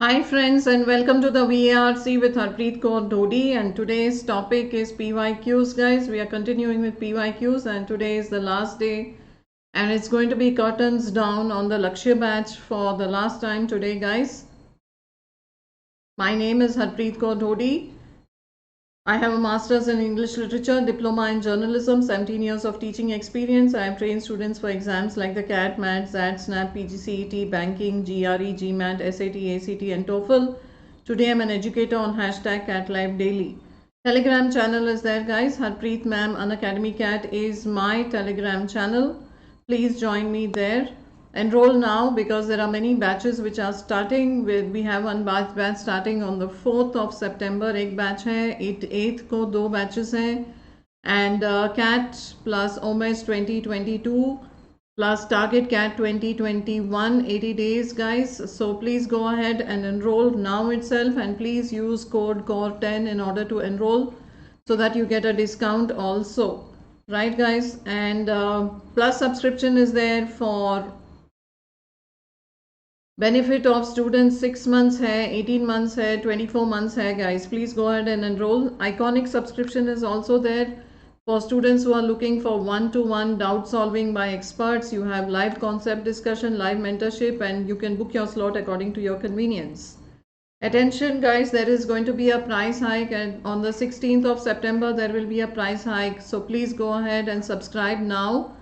Hi friends and welcome to the VARC with Harpreet Kaur and today's topic is PYQs guys. We are continuing with PYQs and today is the last day and it's going to be curtains down on the Lakshya batch for the last time today guys. My name is Harpreet Kaur. I have a master's in English literature, diploma in journalism, 17 years of teaching experience. I have trained students for exams like the CAT, MAT, ZAT, SNAP, PGCET, banking, GRE, GMAT, SAT, ACT and TOEFL. Today I'm an educator on hashtag #CatLiveDaily. Telegram channel is there guys. Harpreet ma'am Unacademy Cat is my Telegram channel. Please join me there. Enroll now because there are many batches which are starting with. We have one batch starting on the 4th of September. एक batch है 8th को दो batches हैं and CAT plus OMS 2022 plus Target CAT 2021 80 days guys. So please go ahead and enroll now itself and please use code CORE10 in order to enroll so that you get a discount also, right guys. And plus subscription is there for benefit of students. 6 months hai, 18 months hai, 24 months hai guys. Please go ahead and enroll. Iconic subscription is also there for students who are looking for one-to-one doubt solving by experts. You have live concept discussion, live mentorship and you can book your slot according to your convenience. Attention guys, there is going to be a price hike and on the 16th of September there will be a price hike. So please go ahead and subscribe now.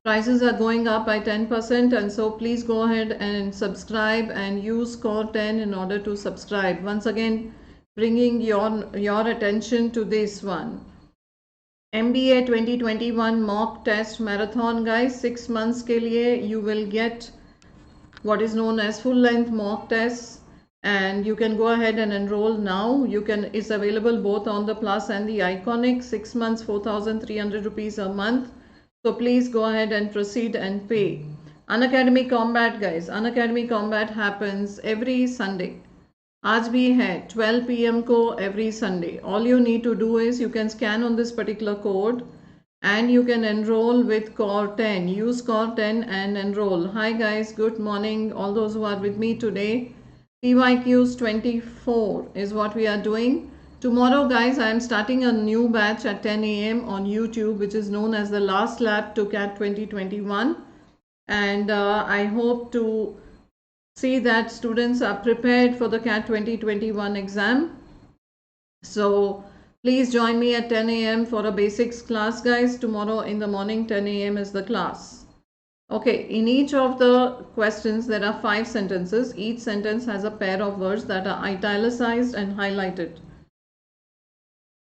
Prices are going up by 10% and so please go ahead and subscribe and use CORE10 in order to subscribe. Once again, bringing your attention to this one. MBA 2021 mock test marathon guys, 6 months ke liye you will get what is known as full length mock tests and you can go ahead and enroll now. It's available both on the Plus and the Iconic. 6 months 4,300 rupees a month. So please go ahead and proceed and pay. Unacademy Combat guys, Unacademy Combat happens every Sunday. आज भी है 12 PM को every Sunday. All you need to do is you can scan on this particular code and you can enroll with CORE10. Use CORE10 and enroll. Hi guys, good morning all those who are with me today. PYQs 24 is what we are doing. Tomorrow guys, I am starting a new batch at 10 AM on YouTube which is known as the last lap to CAT 2021 and I hope to see that students are prepared for the CAT 2021 exam. So please join me at 10 AM for a basics class guys. Tomorrow in the morning 10 AM is the class. Okay, in each of the questions there are 5 sentences. Each sentence has a pair of words that are italicized and highlighted.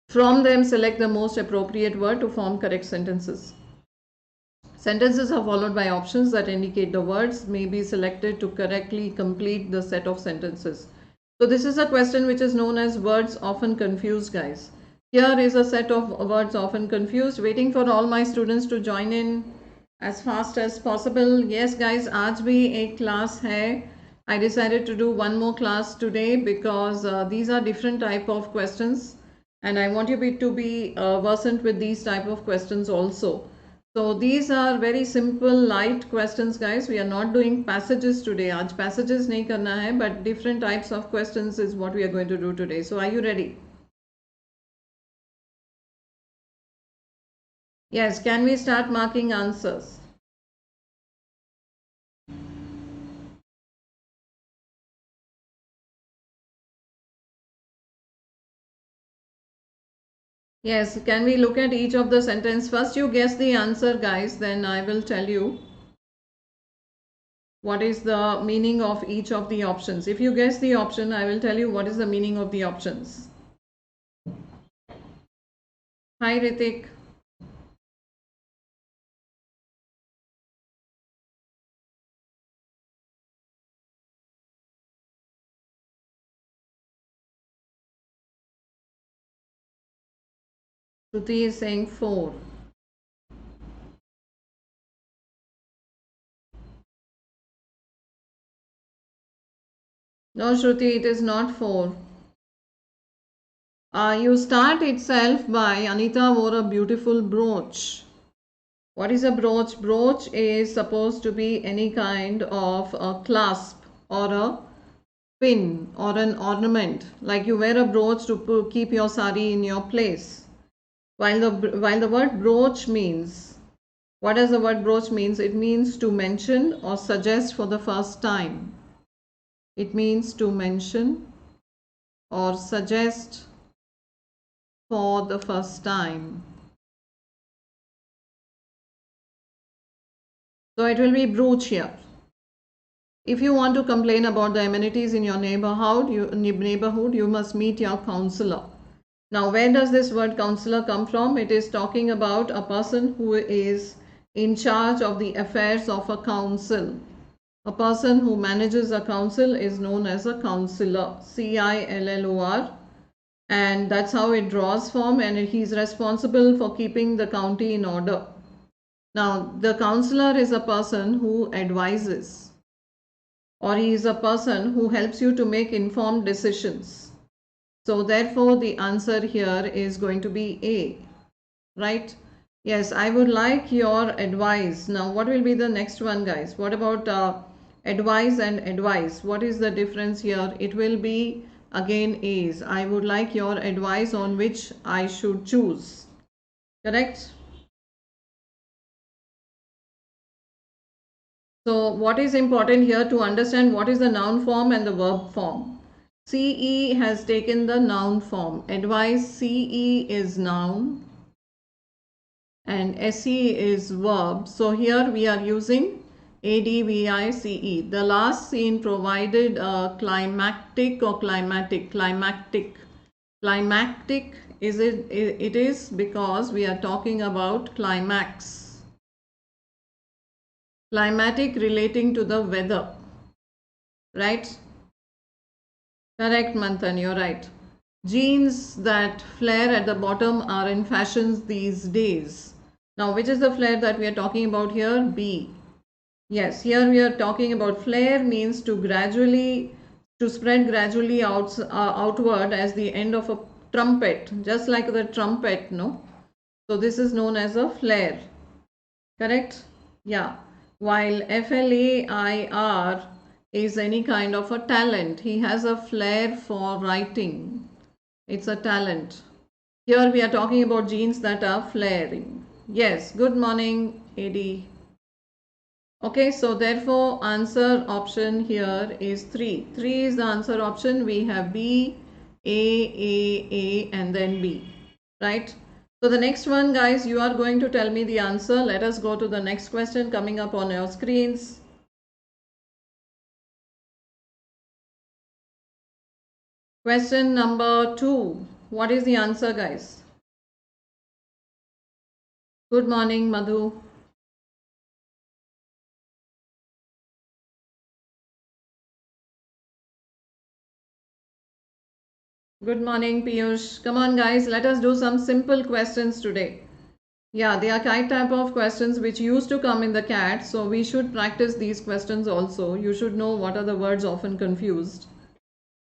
From them, select the most appropriate word to form correct sentences. Sentences are followed by options that indicate the words may be selected to correctly complete the set of sentences. So this is a question which is known as words often confused guys. Here is a set of words often confused. Waiting for all my students to join in as fast as possible. Yes guys, आज भी एक class है. I decided to do one more class today because these are different type of questions. And I want you to be versant with these type of questions also. So these are very simple light questions guys. We are not doing passages today. आज passages नहीं करना है, but different types of questions is what we are going to do today. So are you ready? Yes, can we start marking answers? Yes, can we look at each of the sentence? First you guess the answer guys, then I will tell you what is the meaning of each of the options. If you guess the option, I will tell you what is the meaning of the options. Hi Ritik. Shruti is saying 4. No Shruti, it is not 4. You start itself by Anita wore a beautiful brooch. What is a brooch? Brooch is supposed to be any kind of a clasp or a pin or an ornament, like you wear a brooch to keep your sari in your place. While the word brooch means, what does the word brooch means? It means to mention or suggest for the first time. It means to mention or suggest for the first time. So it will be brooch here. If you want to complain about the amenities in your neighborhood, you must meet your counselor. Now, where does this word counselor come from? It is talking about a person who is in charge of the affairs of a council. A person who manages a council is known as a counselor, CILLOR, and that's how it draws form, and he's responsible for keeping the county in order. Now, the counselor is a person who advises, or he is a person who helps you to make informed decisions. So therefore the answer here is going to be A, right? Yes, I would like your advice. Now what will be the next one, guys? What about advice and advice? What is the difference here? It will be again A's. I would like your advice on which I should choose. Correct? So what is important here to understand what is the noun form and the verb form? CE has taken the noun form. Advice, CE is noun and SE is verb. So here we are using ADVICE. The last scene provided a climactic or climatic. Climactic is it is because we are talking about climax. Climatic relating to the weather, right? Correct, Manthan, you're right. Jeans that flare at the bottom are in fashions these days. Now, which is the flare that we are talking about here? B. Yes, here we are talking about flare means to spread gradually outward as the end of a trumpet, just like the trumpet, no? So this is known as a flare. Correct? Yeah. While FLAIR is any kind of a talent. He has a flair for writing. It's a talent. Here we are talking about genes that are flaring. Yes, good morning, AD. Okay, so therefore answer option here is 3. 3 is the answer option. We have B, A, and then B, right? So the next one, guys, you are going to tell me the answer. Let us go to the next question coming up on your screens. Question number 2. What is the answer, guys? Good morning, Madhu. Good morning, Piyush. Come on, guys, let us do some simple questions today. Yeah, they are kind type of questions which used to come in the CAT, so we should practice these questions also. You should know what are the words often confused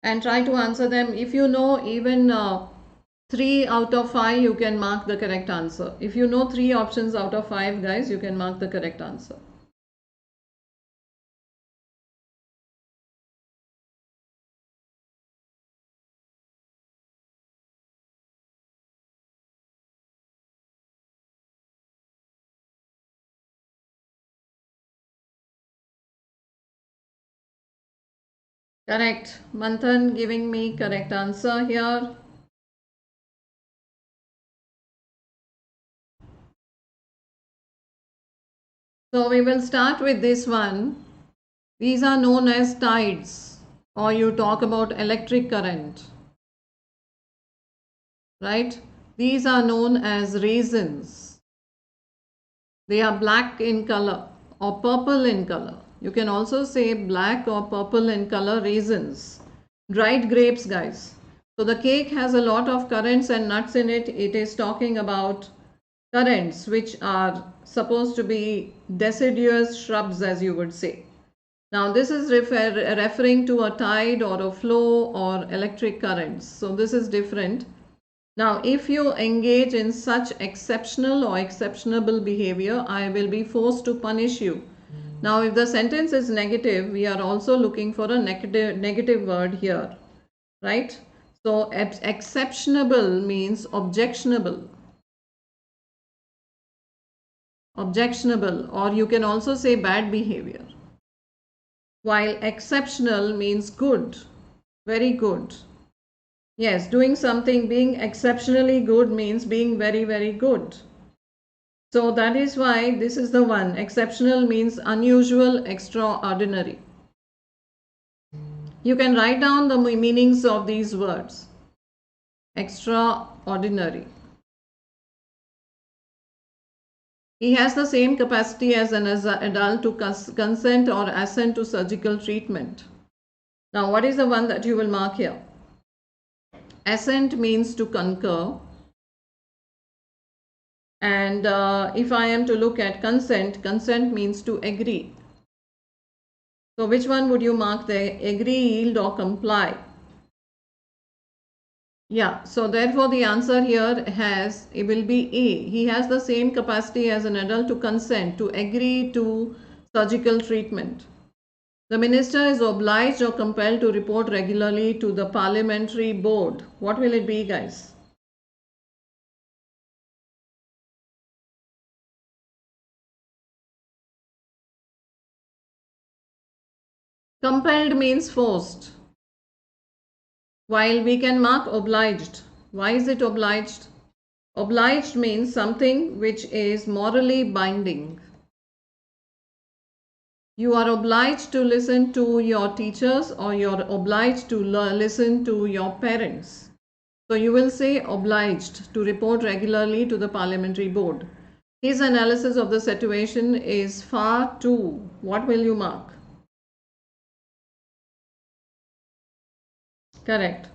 and try to answer them. If you know even 3 out of 5, you can mark the correct answer. If you know 3 options out of 5, guys, you can mark the correct answer. Correct. Manthan giving me correct answer here. So we will start with this one. These are known as tides, or you talk about electric current, right? These are known as raisins. They are black in color or purple in color. You can also say black or purple in color raisins. Dried grapes, guys. So the cake has a lot of currants and nuts in it. It is talking about currants, which are supposed to be deciduous shrubs, as you would say. Now this is referring to a tide or a flow or electric currents. So this is different. Now if you engage in such exceptional or exceptionable behavior, I will be forced to punish you. Now, if the sentence is negative, we are also looking for a negative word here, right? So, exceptionable means objectionable. Objectionable, or you can also say bad behavior. While exceptional means good, very good. Yes, doing something, being exceptionally good means being very, very good. So that is why this is the one. Exceptional means unusual, extraordinary. You can write down the meanings of these words. Extraordinary. He has the same capacity as an adult to consent or assent to surgical treatment. Now, what is the one that you will mark here? Assent means to concur. And if I am to look at consent, consent means to agree. So which one would you mark there? Agree, yield, or comply? Yeah, so therefore the answer here it will be A. He has the same capacity as an adult to consent, to agree to surgical treatment. The minister is obliged or compelled to report regularly to the parliamentary board. What will it be, guys? Compelled means forced, while we can mark obliged. Why is it obliged? Obliged means something which is morally binding. You are obliged to listen to your teachers, or you're obliged to listen to your parents. So you will say obliged to report regularly to the parliamentary board. His analysis of the situation is far too. What will you mark? Correct.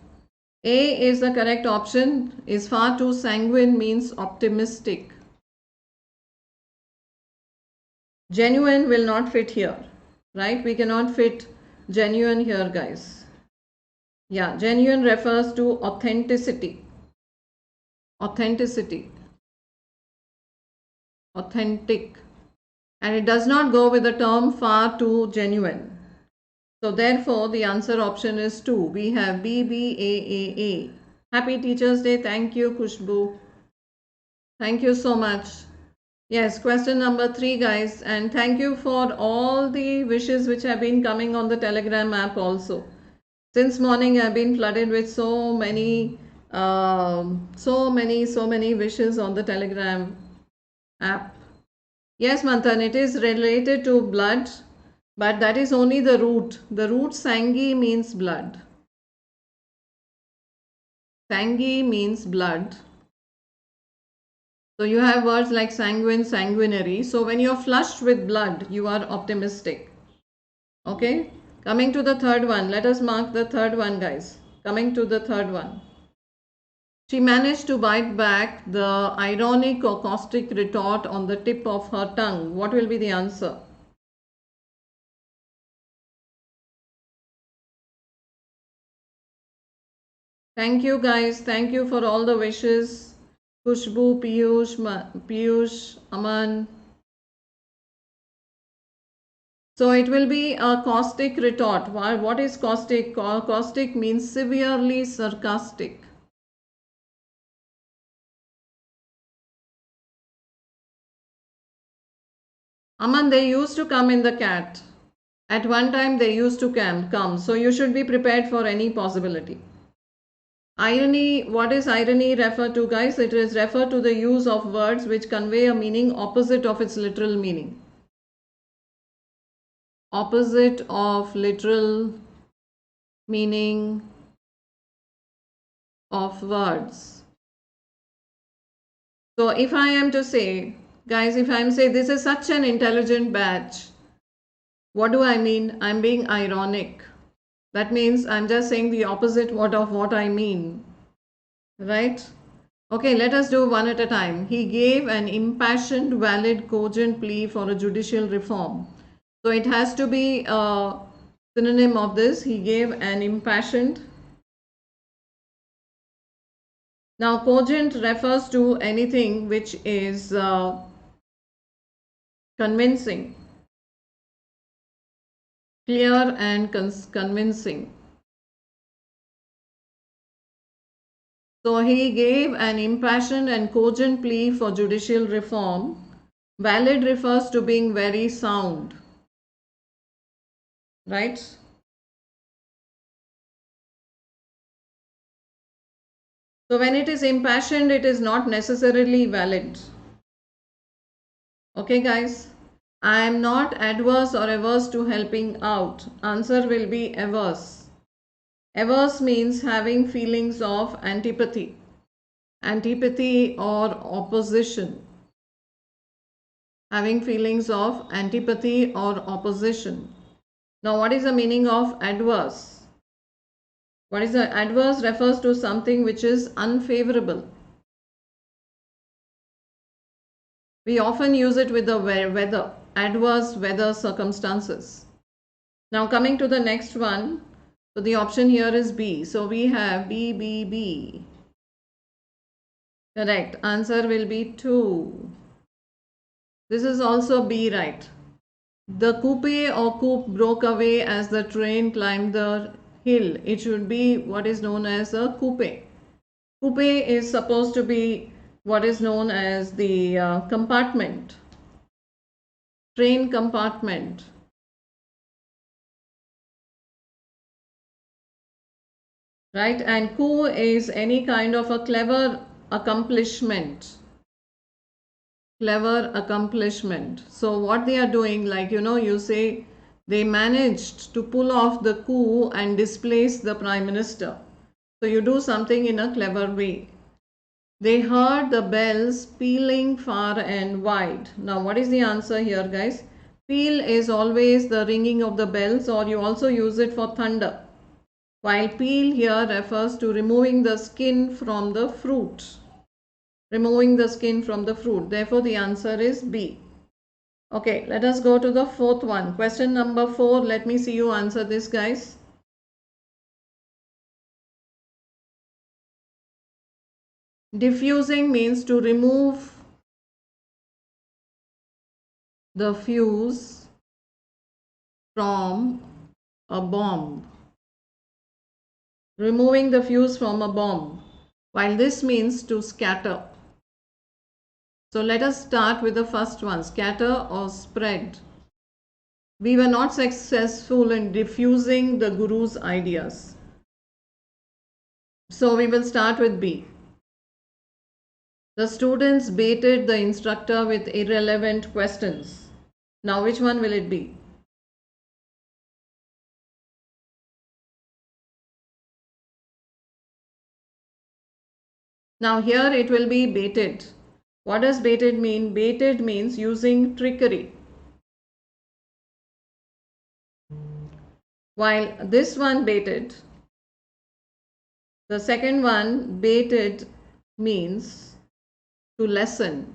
A is the correct option. Is far too sanguine means optimistic. Genuine will not fit here, right? We cannot fit genuine here, guys. Yeah, genuine refers to authenticity. Authenticity. Authentic. And it does not go with the term far too genuine. So therefore, the answer option is 2. We have B, B, A, A, A. Happy Teachers Day. Thank you, Kushbu. Thank you so much. Yes, question number 3, guys. And thank you for all the wishes which have been coming on the Telegram app also. Since morning, I've been flooded with so many wishes on the Telegram app. Yes, Manthan, it is related to blood, but that is only the root. The root sangi means blood. Sangi means blood. So you have words like sanguine, sanguinary. So when you're flushed with blood, you are optimistic. Okay? Coming to the third one. Let us mark the third one, guys. Coming to the third one. She managed to bite back the ironic or caustic retort on the tip of her tongue. What will be the answer? Thank you, guys. Thank you for all the wishes. Kushbu, Piyush, Aman. So it will be a caustic retort. What is caustic? Caustic means severely sarcastic. Aman, they used to come in the cat. At one time they used to come. So you should be prepared for any possibility. Irony, what is irony refer to, guys? It is refer to the use of words which convey a meaning opposite of its literal meaning. Opposite of literal meaning of words. So if I am to say, guys, if I am to say this is such an intelligent batch, what do I mean? I'm being ironic. That means I'm just saying the opposite of what I mean. Right? Okay, let us do one at a time. He gave an impassioned, valid, cogent plea for a judicial reform. So it has to be a synonym of this. He gave an impassioned. Now, cogent refers to anything which is convincing. clear and convincing. So he gave an impassioned and cogent plea for judicial reform. Valid refers to being very sound, right? So when it is impassioned, it is not necessarily valid. Okay, guys? I am not adverse or averse to helping out. Answer will be averse. Averse means having feelings of antipathy. Antipathy or opposition. Having feelings of antipathy or opposition. Now, what is the meaning of adverse? What is the adverse? Refers to something which is unfavorable. We often use it with the weather, adverse weather circumstances. Now coming to the next one, so the option here is B. So we have B, B, B. Correct. Answer will be 2. This is also B, right? The coupe or coupe broke away as the train climbed the hill. It should be what is known as a coupe. Coupe is supposed to be what is known as the compartment, train compartment. Right? And coup is any kind of a clever accomplishment. Clever accomplishment. So what they are doing, like, you say they managed to pull off the coup and displace the prime minister. So you do something in a clever way. They heard the bells pealing far and wide. Now what is the answer here, guys? Peal is always the ringing of the bells, or you also use it for thunder. While peel here refers to removing the skin from the fruit. Removing the skin from the fruit. Therefore, the answer is B. Okay, let us go to the fourth one. Question number 4. Let me see you answer this, guys. Diffusing means to remove the fuse from a bomb. Removing the fuse from a bomb. While this means to scatter. So let us start with the first one, scatter or spread. We were not successful in diffusing the Guru's ideas. So we will start with B. The students baited the instructor with irrelevant questions. Now which one will it be? Now here it will be baited. What does baited mean? Baited means using trickery. While this one baited, the second one baited means to lessen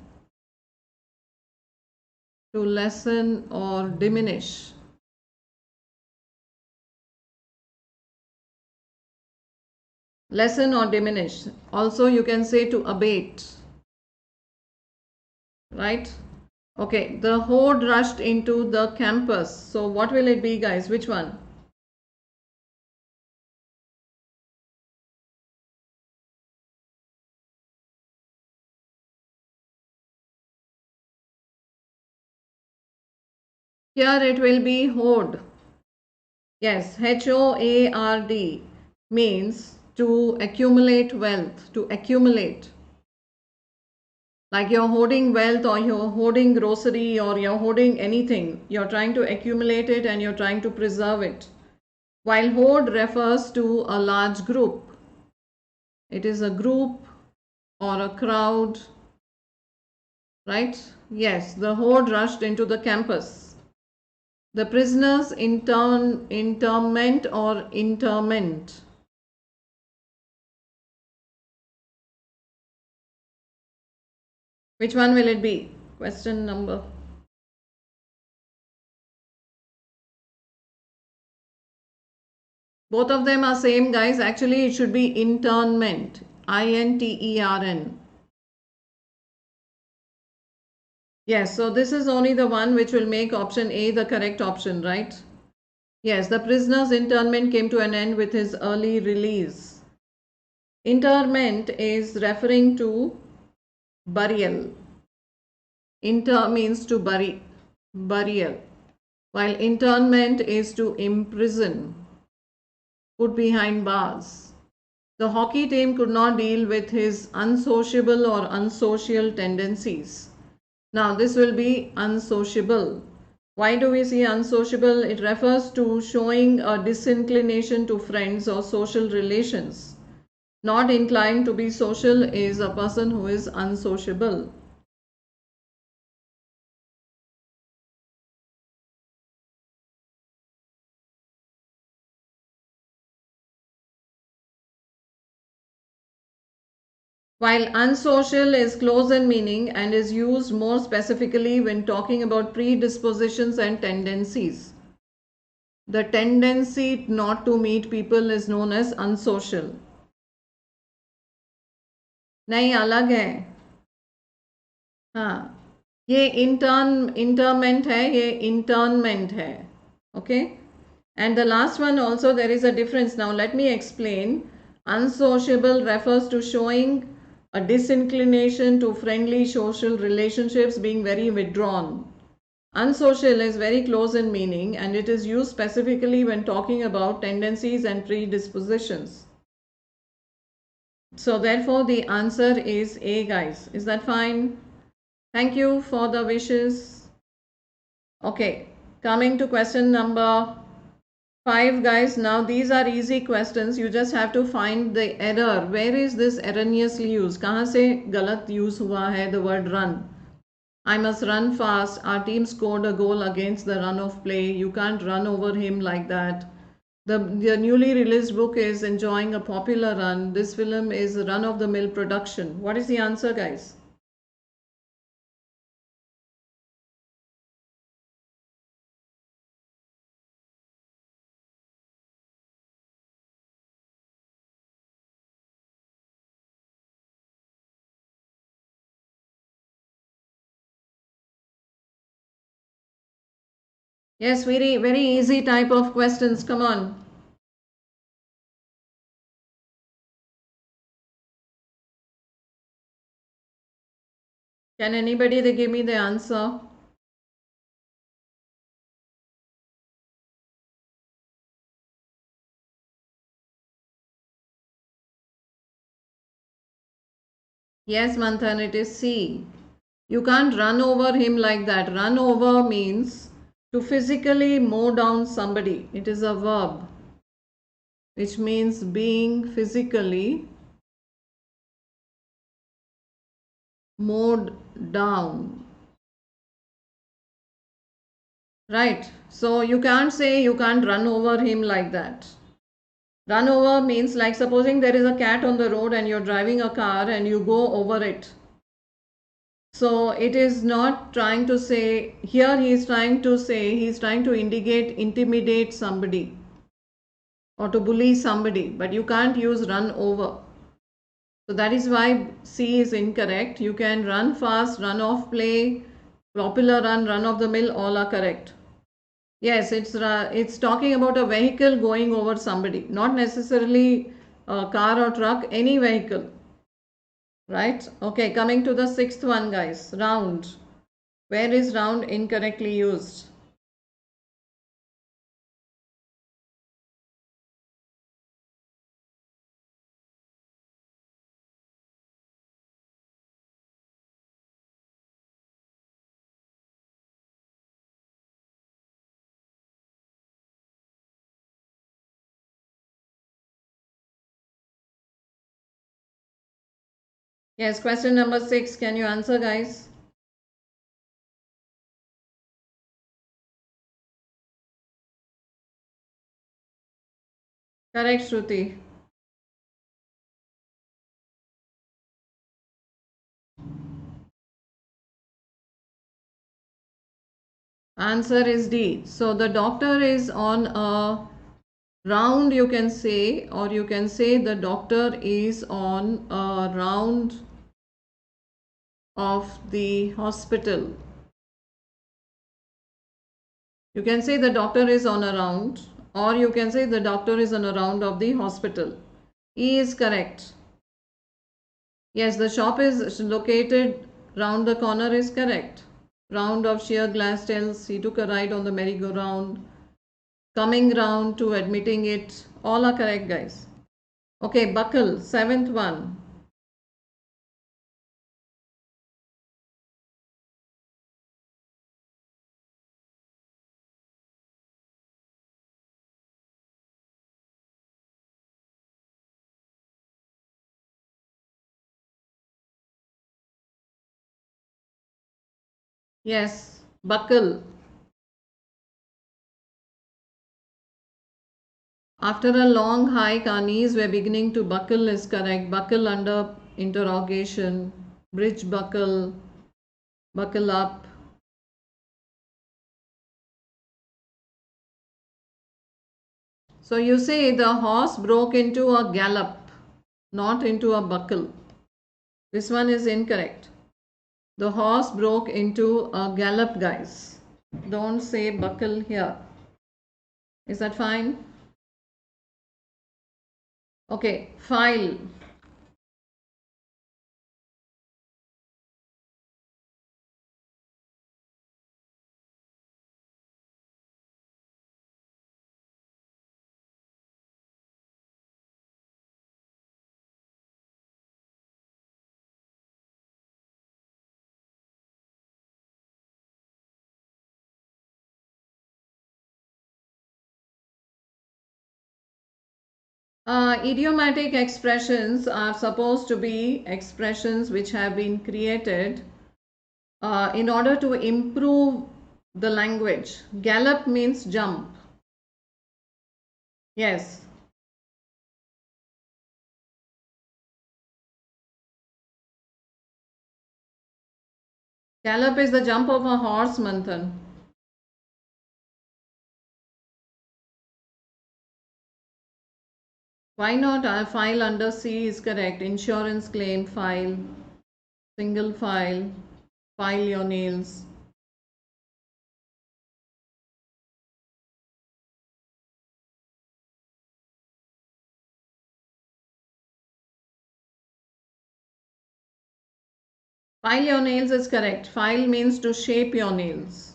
or diminish. Lessen or diminish. Also you can say to abate. Right? Okay, the horde rushed into the campus. So what will it be, guys? Which one? Here it will be horde. Yes, HOARD means to accumulate wealth, to accumulate. Like you're hoarding wealth, or you're hoarding grocery, or you're hoarding anything. You're trying to accumulate it and you're trying to preserve it. While horde refers to a large group. It is a group or a crowd. Right? Yes, the horde rushed into the campus. The prisoners interment or interment. Which one will it be? Question number. Both of them are same, guys. Actually, it should be internment. INTERN. Yes, so this is only the one which will make option A the correct option, right? Yes, the prisoner's internment came to an end with his early release. Interment is referring to burial. Inter means to bury, burial, while internment is to imprison, put behind bars. The hockey team could not deal with his unsociable or unsocial tendencies. Now, this will be unsociable. Why do we see unsociable? It refers to showing a disinclination to friends or social relations. Not inclined to be social is a person who is unsociable. While unsocial is close in meaning and is used more specifically when talking about predispositions and tendencies. The tendency not to meet people is known as unsocial. नहीं अलग है. हाँ, ये interment है, ये internment है. Okay, and the last one also there is a difference. Now let me explain. Unsociable refers to showing a disinclination to friendly social relationships, being very withdrawn. Unsocial is very close in meaning and it is used specifically when talking about tendencies and predispositions. So therefore the answer is A, guys. Is that fine? Thank you for the wishes. Okay, coming to question number 5, guys. Now these are easy questions. You just have to find the error. Where is this erroneously used? कहाँ से गलत use हुआ है the word run? I must run fast. Our team scored a goal against the run of play. You can't run over him like that. The newly released book is enjoying a popular run. This film is a run-of-the-mill production. What is the answer, guys? Yes, very, very easy type of questions. Come on. Can anybody give me the answer? Yes, Manthan, it is C. You can't run over him like that. Run over means to physically mow down somebody. It is a verb, which means being physically mowed down. Right. So you can't say you can't run over him like that. Run over means like supposing there is a cat on the road and you're driving a car and you go over it. So it is not trying to say, here he is trying to say, he is trying to intimidate somebody or to bully somebody, but you can't use run over. So that is why C is incorrect. You can run fast, run off play, popular run, run of the mill, all are correct. Yes, it's talking about a vehicle going over somebody, not necessarily a car or truck, any vehicle. Right? Okay, coming to the 6th one, guys. Round. Where is round incorrectly used? Yes, question number 6. Can you answer, guys? Correct, Shruti. Answer is D. So the doctor is on a round, you can say, or you can say the doctor is on a round of the hospital. You can say the doctor is on a round or you can say the doctor is on a round of the hospital. E is correct. Yes, the shop is located round the corner is correct. Round of sheer glass tells he took a ride on the merry-go-round. Coming round to admitting it. All are correct, guys. Okay, buckle, seventh one. Yes, buckle. After a long hike, our knees were beginning to buckle is correct. Buckle under interrogation. Bridge buckle. Buckle up. So you say the horse broke into a gallop, not into a buckle. This one is incorrect. The horse broke into a gallop, guys. Don't say buckle here. Is that fine? Okay, file. Idiomatic expressions are supposed to be expressions which have been created in order to improve the language. Gallop means jump. Yes. Gallop is the jump of a horse, Manthan. Why not? File under C is correct. Insurance claim, file. Single file. File your nails. File your nails is correct. File means to shape your nails.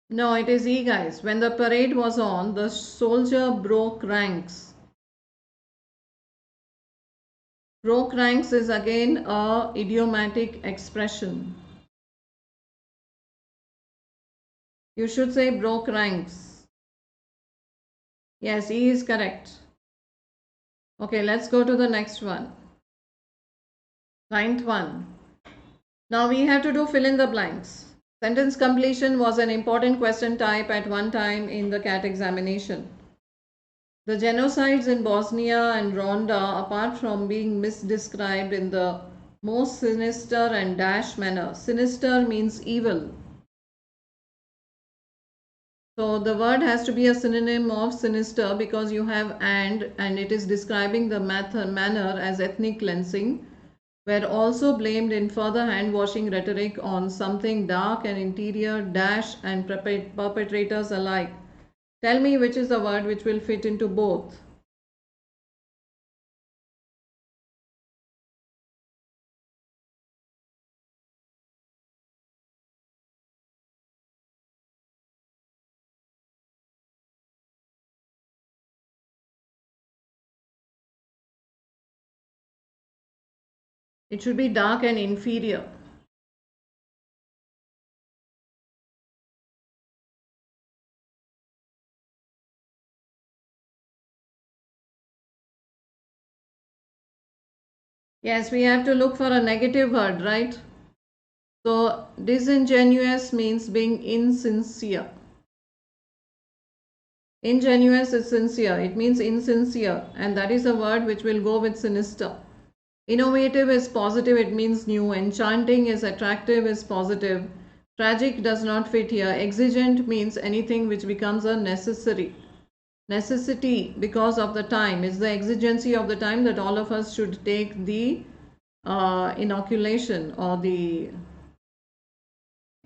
No, it is E, guys. When the parade was on, the soldier broke ranks. Broke ranks is again a idiomatic expression. You should say broke ranks. Yes, E is correct. Okay, let's go to the next one. Ninth one. Now we have to do fill in the blanks. Sentence completion was an important question type at one time in the CAT examination. The genocides in Bosnia and Rwanda, apart from being misdescribed in the most sinister and dash manner, sinister means evil. So the word has to be a synonym of sinister because you have and it is describing the manner as ethnic cleansing, were also blamed in further hand-washing rhetoric on something dark and interior dash and perpetrators alike. Tell me which is the word which will fit into both. It should be dark and inferior. Yes, we have to look for a negative word, right? So disingenuous means being insincere. Ingenuous is sincere. It means insincere, and that is a word which will go with sinister. Innovative is positive, it means new. Enchanting is attractive, is positive. Tragic does not fit here. Exigent means anything which becomes a necessary. Necessity because of the time. It's the exigency of the time that all of us should take the inoculation or the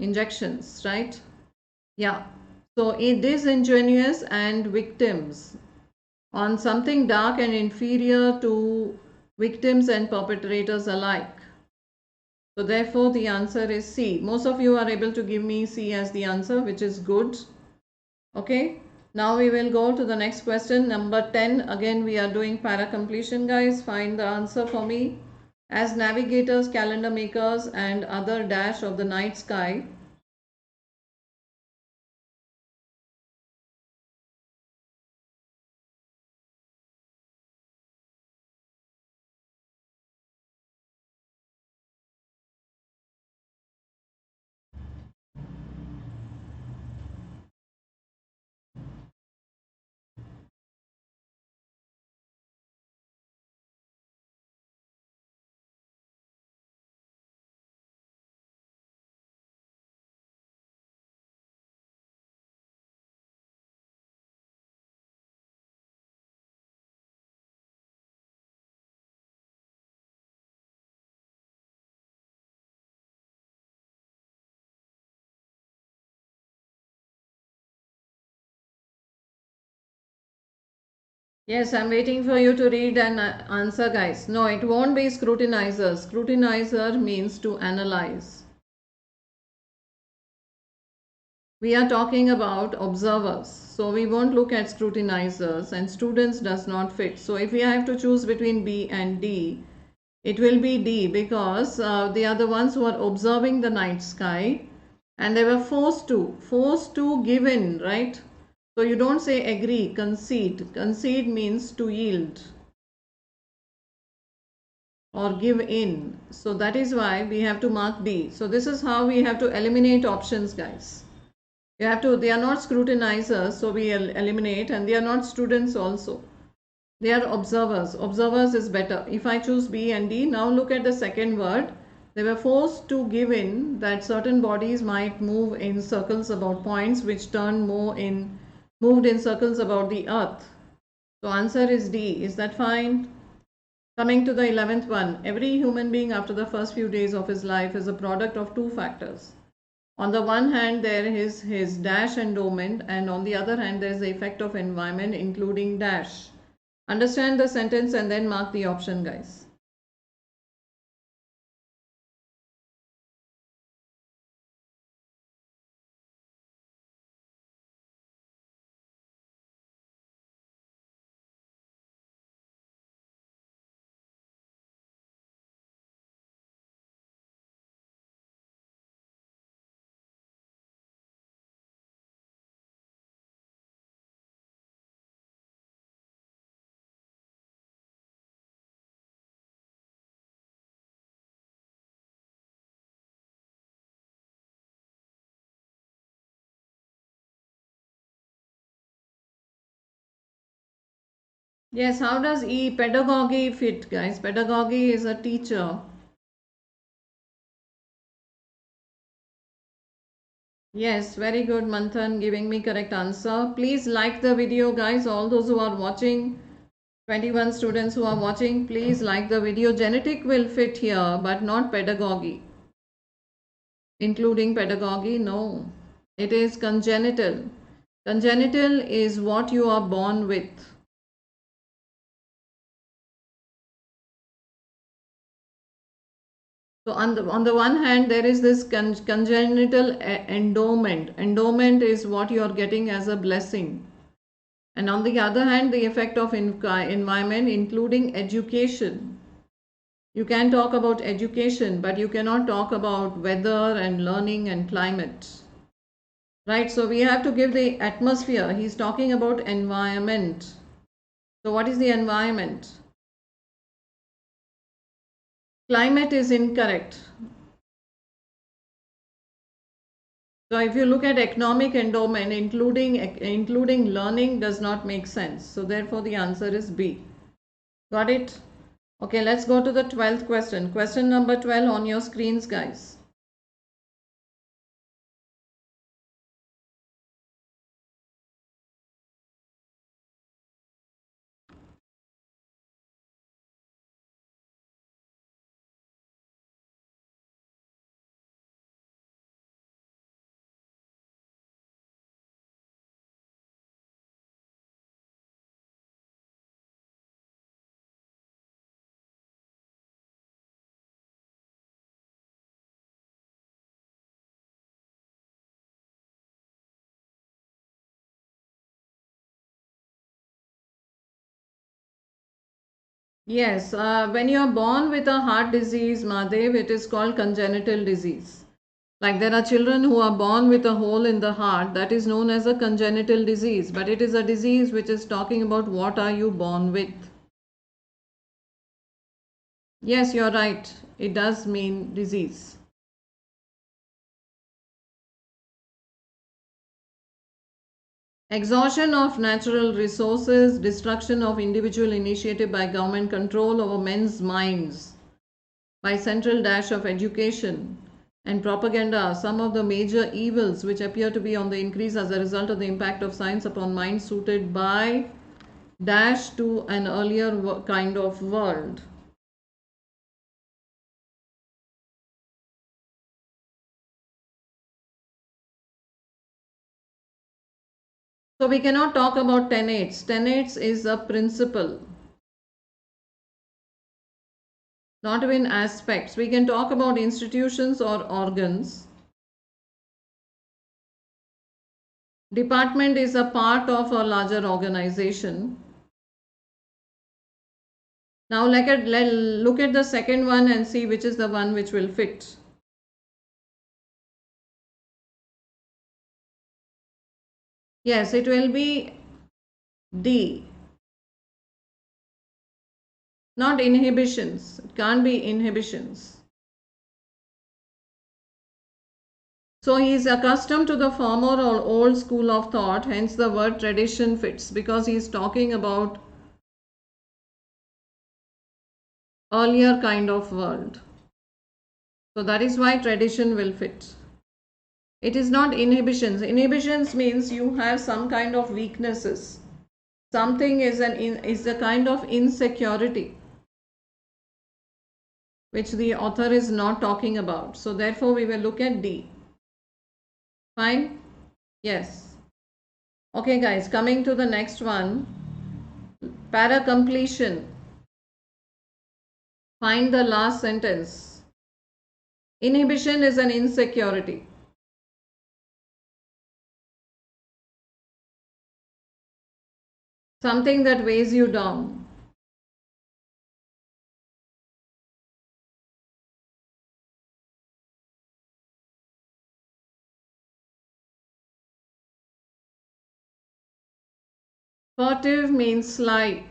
injections, right? Yeah. So disingenuous and victims, on something dark and inferior to victims and perpetrators alike. So therefore the answer is C. Most of you are able to give me C as the answer, which is good. Okay. Now we will go to the next question, number 10. Again we are doing para completion, guys. Find the answer for me. As navigators, calendar makers and other dash of the night sky, yes, I'm waiting for you to read and answer, guys. No, it won't be scrutinizer. Scrutinizer means to analyze. We are talking about observers. So we won't look at scrutinizers, and students does not fit. So if we have to choose between B and D, it will be D, because they are the ones who are observing the night sky and they were forced to give in, right? So you don't say agree, concede. Concede means to yield or give in. So that is why we have to mark D. So this is how we have to eliminate options, guys. You have to, they are not scrutinizers, so we eliminate, and they are not students also. They are observers. Observers is better. If I choose B and D, now look at the second word. They were forced to give in that certain bodies might move in circles about points which moved in circles about the earth. So answer is D. Is that fine? Coming to the 11th one. Every human being after the first few days of his life is a product of two factors. On the one hand, there is his dash endowment, and on the other hand, there is the effect of environment, including dash. Understand the sentence and then mark the option, guys. Yes, how does E, pedagogy, fit, guys? Pedagogy is a teacher. Yes, very good, Manthan, giving me correct answer. Please like the video, guys. All those who are watching, 21 students who are watching, please like the video. Genetic will fit here, but not pedagogy. Including pedagogy, no. It is congenital. Congenital is what you are born with. So on the one hand, there is this congenital endowment. Endowment is what you are getting as a blessing. And on the other hand, the effect of environment, including education. You can talk about education, but you cannot talk about weather and learning and climate. Right, so we have to give the atmosphere. He's talking about environment. So what is the environment? Climate is incorrect. So if you look at economic endowment, including learning, does not make sense. So therefore the answer is B. Got it? Okay, let's go to the 12th question. Question number 12 on your screens, guys. Yes, when you are born with a heart disease, Mahadev, it is called congenital disease. Like there are children who are born with a hole in the heart, that is known as a congenital disease, but it is a disease which is talking about what are you born with. Yes, you're right. It does mean disease. Exhaustion of natural resources, destruction of individual initiative by government, control over men's minds by central dash of education and propaganda are some of the major evils which appear to be on the increase as a result of the impact of science upon minds suited by dash to an earlier kind of world. So we cannot talk about tenates. Tenates is a principle, not even aspects. We can talk about institutions or organs. Department is a part of a larger organization. Now let's look at the second one and see which is the one which will fit. Yes, it will be D. Not inhibitions. It can't be inhibitions. So he is accustomed to the former or old school of thought, hence the word tradition fits because he is talking about earlier kind of world. So that is why tradition will fit. It is not inhibitions. Inhibitions means you have some kind of weaknesses. Something is a kind of insecurity which the author is not talking about. So therefore we will look at D. Fine? Yes. Okay guys, coming to the next one. Para completion. Find the last sentence. Inhibition is an insecurity. Something that weighs you down. Furtive means sly.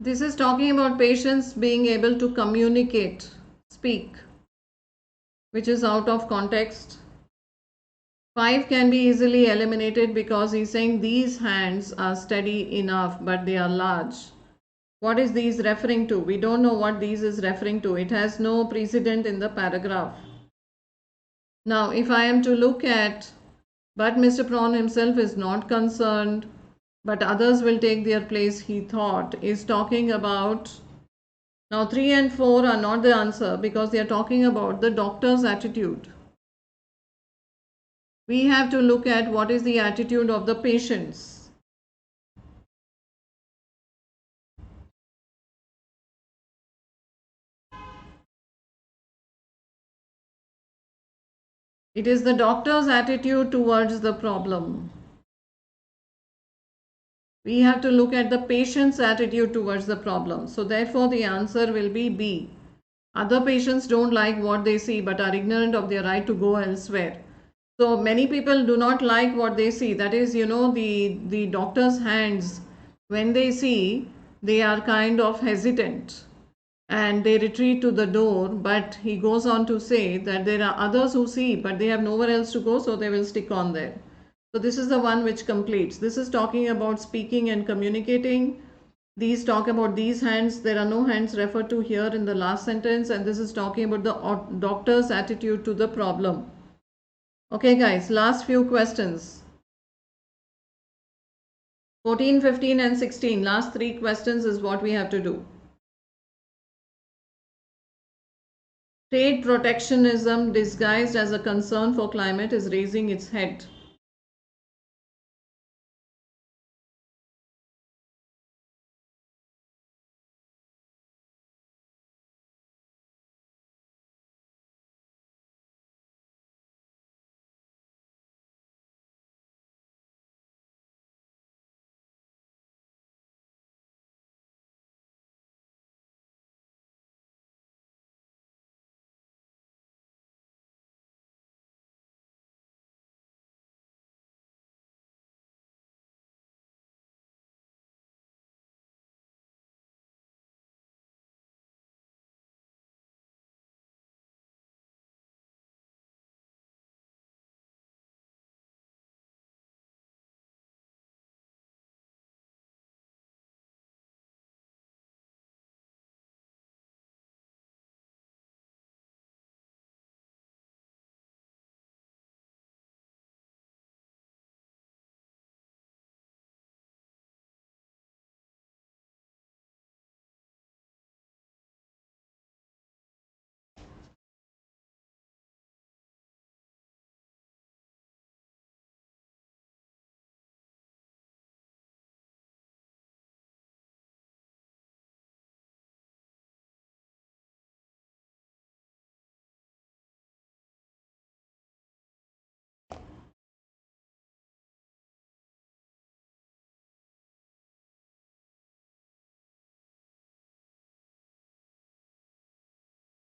This is talking about patients being able to communicate, speak, which is out of context. 5 can be easily eliminated because he's saying these hands are steady enough but they are large. What is these referring to? We don't know what these is referring to. It has no precedent in the paragraph. Now if I am to look at, but Mr. Prawn himself is not concerned, but others will take their place, he thought, is talking about. Now 3 and 4 are not the answer because they are talking about the doctor's attitude. We have to look at what is the attitude of the patients. It is the doctor's attitude towards the problem. We have to look at the patient's attitude towards the problem. So therefore the answer will be B. Other patients don't like what they see but are ignorant of their right to go elsewhere. So many people do not like what they see. That is, the doctor's hands, when they see, they are kind of hesitant and they retreat to the door. But he goes on to say that there are others who see but they have nowhere else to go, so they will stick on there. So this is the one which completes. This is talking about speaking and communicating. These talk about these hands. There are no hands referred to here in the last sentence, and this is talking about the doctor's attitude to the problem. Okay guys, last few questions. 14, 15 and 16. Last 3 questions is what we have to do. Trade protectionism disguised as a concern for climate is raising its head.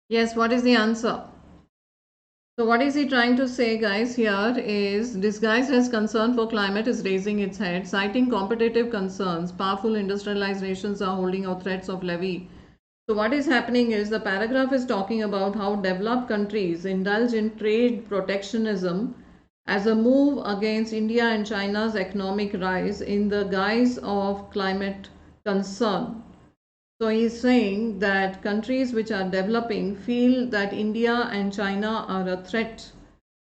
Yes, what is the answer? So what is he trying to say, guys, here is disguised as concern for climate is raising its head, citing competitive concerns. Powerful industrialized nations are holding out threats of levy. So what is happening is the paragraph is talking about how developed countries indulge in trade protectionism as a move against India and China's economic rise in the guise of climate concern. So he's saying that countries which are developing feel that India and China are a threat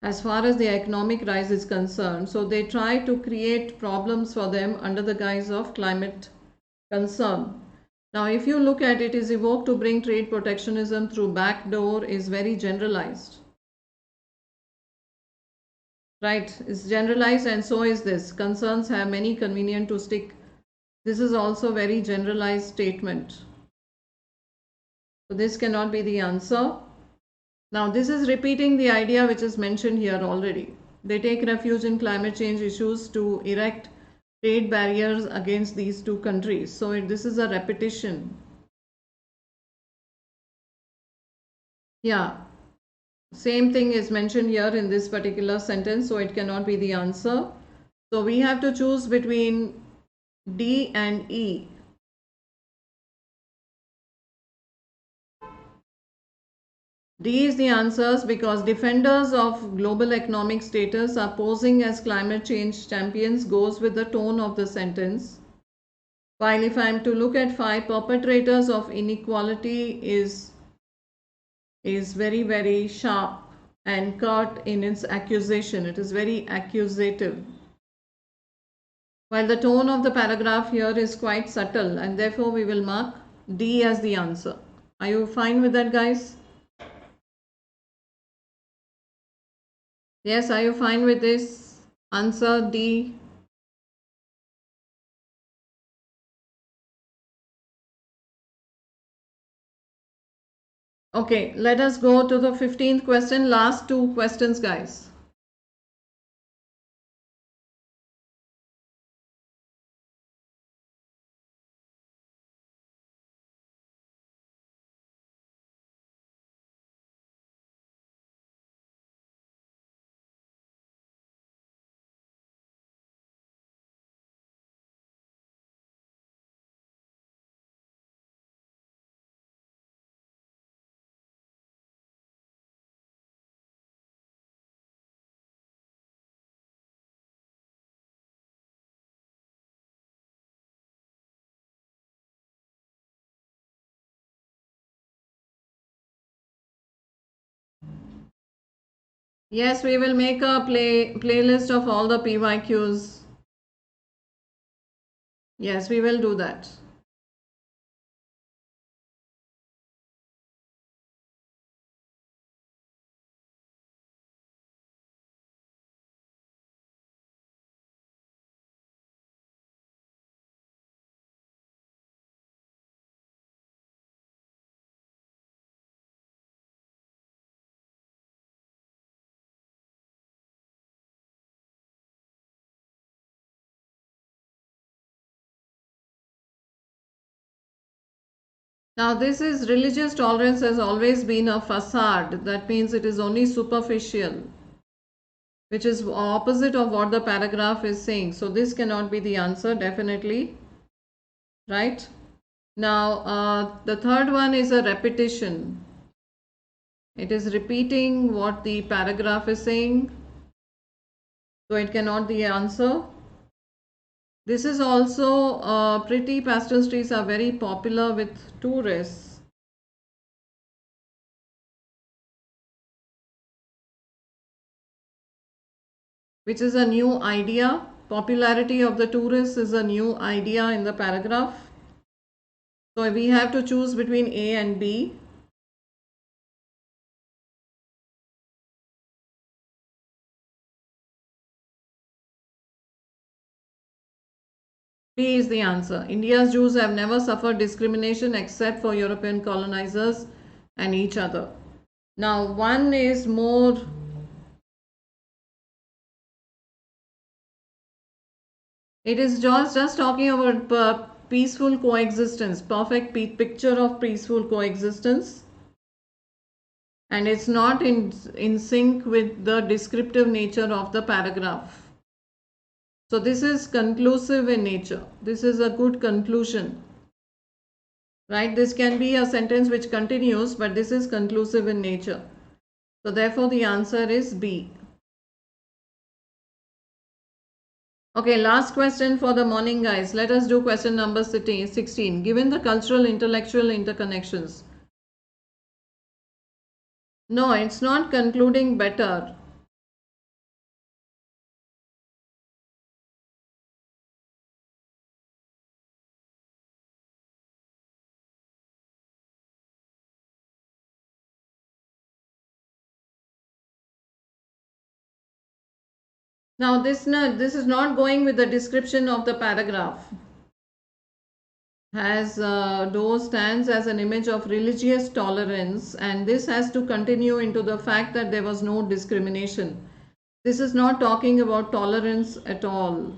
as far as their economic rise is concerned. So they try to create problems for them under the guise of climate concern. Now, if you look at it, is evoked to bring trade protectionism through back door is very generalized. Right, it's generalized, and so is this. Concerns have many convenient to stick. This is also very generalized statement. So this cannot be the answer. Now this is repeating the idea which is mentioned here already. They take refuge in climate change issues to erect trade barriers against these two countries. So this is a repetition. Yeah, same thing is mentioned here in this particular sentence, so it cannot be the answer. So we have to choose between D and E. D is the answers because defenders of global economic status are posing as climate change champions goes with the tone of the sentence. While if I am to look at 5, perpetrators of inequality is very, very sharp and curt in its accusation. It is very accusative. While the tone of the paragraph here is quite subtle, and therefore we will mark D as the answer. Are you fine with that, guys? Yes, are you fine with this? Answer D. Okay, let us go to the 15th question. Last 2 questions, guys. Yes, we will make a playlist of all the PYQs. Yes, we will do that. Now, this is religious tolerance has always been a facade. That means it is only superficial, which is opposite of what the paragraph is saying. So, this cannot be the answer, definitely. Right? Now, the third one is a repetition. It is repeating what the paragraph is saying. So, it cannot be the answer. This is also pretty pastel trees are very popular with tourists. Which is a new idea. Popularity of the tourists is a new idea in the paragraph. So we have to choose between A and B. B is the answer. India's Jews have never suffered discrimination except for European colonizers and each other. Now, one is more. It is just talking about peaceful coexistence, perfect picture of peaceful coexistence. And it's not in sync with the descriptive nature of the paragraph. So this is conclusive in nature. This is a good conclusion. Right? This can be a sentence which continues, but this is conclusive in nature. So therefore the answer is B. Okay, last question for the morning, guys. Let us do question number 16. Given the cultural intellectual interconnections. No, it's not concluding better. Now this is not going with the description of the paragraph. Has Doe stands as an image of religious tolerance, and this has to continue into the fact that there was no discrimination. This is not talking about tolerance at all.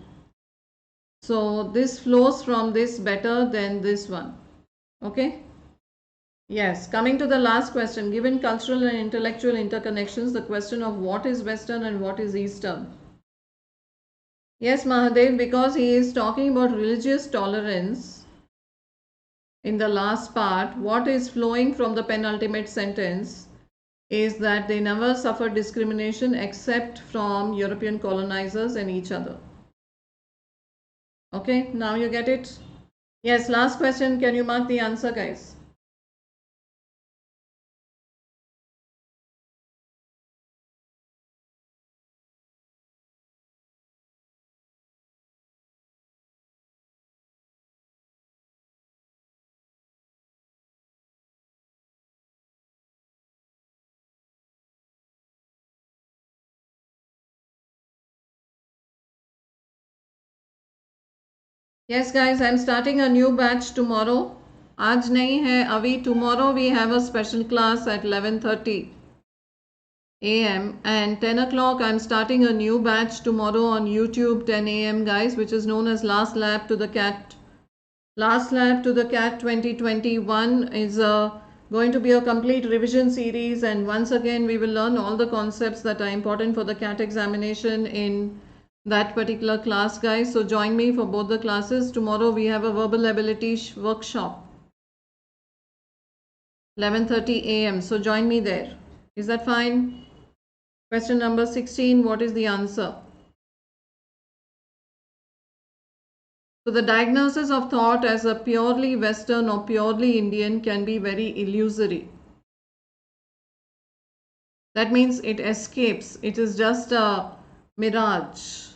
So this flows from this better than this one. Okay? Yes, coming to the last question. Given cultural and intellectual interconnections, the question of what is Western and what is Eastern. Yes, Mahadev, because he is talking about religious tolerance in the last part, what is flowing from the penultimate sentence is that they never suffered discrimination except from European colonizers and each other. Okay, now you get it? Yes, last question. Can you mark the answer, guys? Yes, guys, I'm starting a new batch tomorrow. आज नहीं है अभी. Tomorrow we have a special class at 11:30 a.m. and 10 o'clock I'm starting a new batch tomorrow on YouTube 10 a.m. guys, which is known as Last Lap to the Cat. Last Lap to the Cat 2021 is going to be a complete revision series, and once again we will learn all the concepts that are important for the CAT examination in that particular class, guys. So join me for both the classes. Tomorrow we have a verbal ability workshop 11:30 a.m. so join me there. Is that fine? Question number 16, what is the answer? So the diagnosis of thought as a purely Western or purely Indian can be very illusory. That means it escapes. It is just a mirage.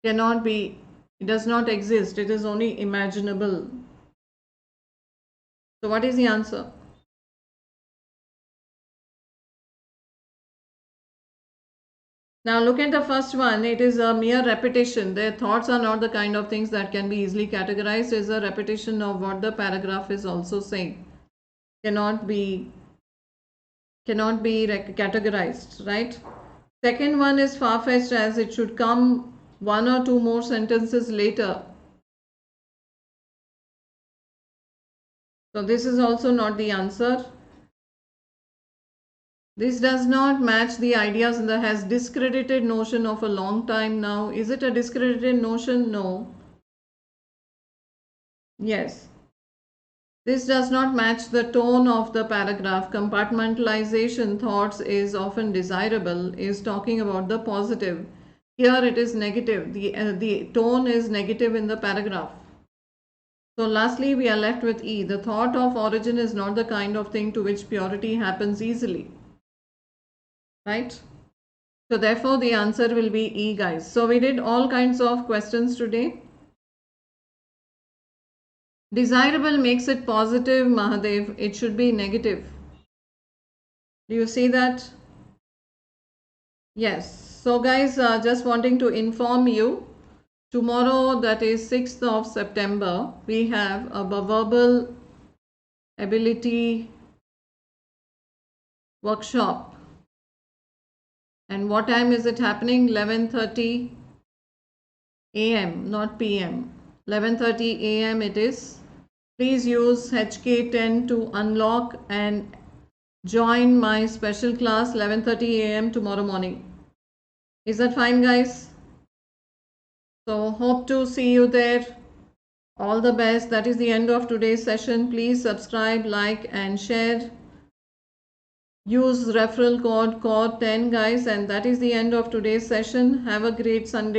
Cannot be, it does not exist. It is only imaginable. So what is the answer? Now look at the first one. It is a mere repetition. Their thoughts are not the kind of things that can be easily categorized. It is a repetition of what the paragraph is also saying. Cannot be categorized, right? Second one is far-fetched, as it should come one or two more sentences later. So this is also not the answer. This does not match the ideas in the has discredited notion of a long time now. Is it a discredited notion? No. Yes. This does not match the tone of the paragraph. Compartmentalization thoughts is often desirable, is talking about the positive. Here it is negative. The tone is negative in the paragraph. So lastly, we are left with E. The thought of origin is not the kind of thing to which purity happens easily. Right? So therefore the answer will be E, guys. So we did all kinds of questions today. Desirable makes it positive, Mahadev. It should be negative. Do you see that? Yes. So guys, just wanting to inform you, tomorrow, that is 6th of September, we have a verbal ability workshop. And what time is it happening? 11:30 a.m. not p.m. 11:30 a.m. it is. Please use HK10 to unlock and join my special class 11:30 a.m. tomorrow morning. Is that fine, guys? So hope to see you there. All the best. That is the end of today's session. Please subscribe, like and share. Use referral code CORE10, guys, and that is the end of today's session. Have a great Sunday.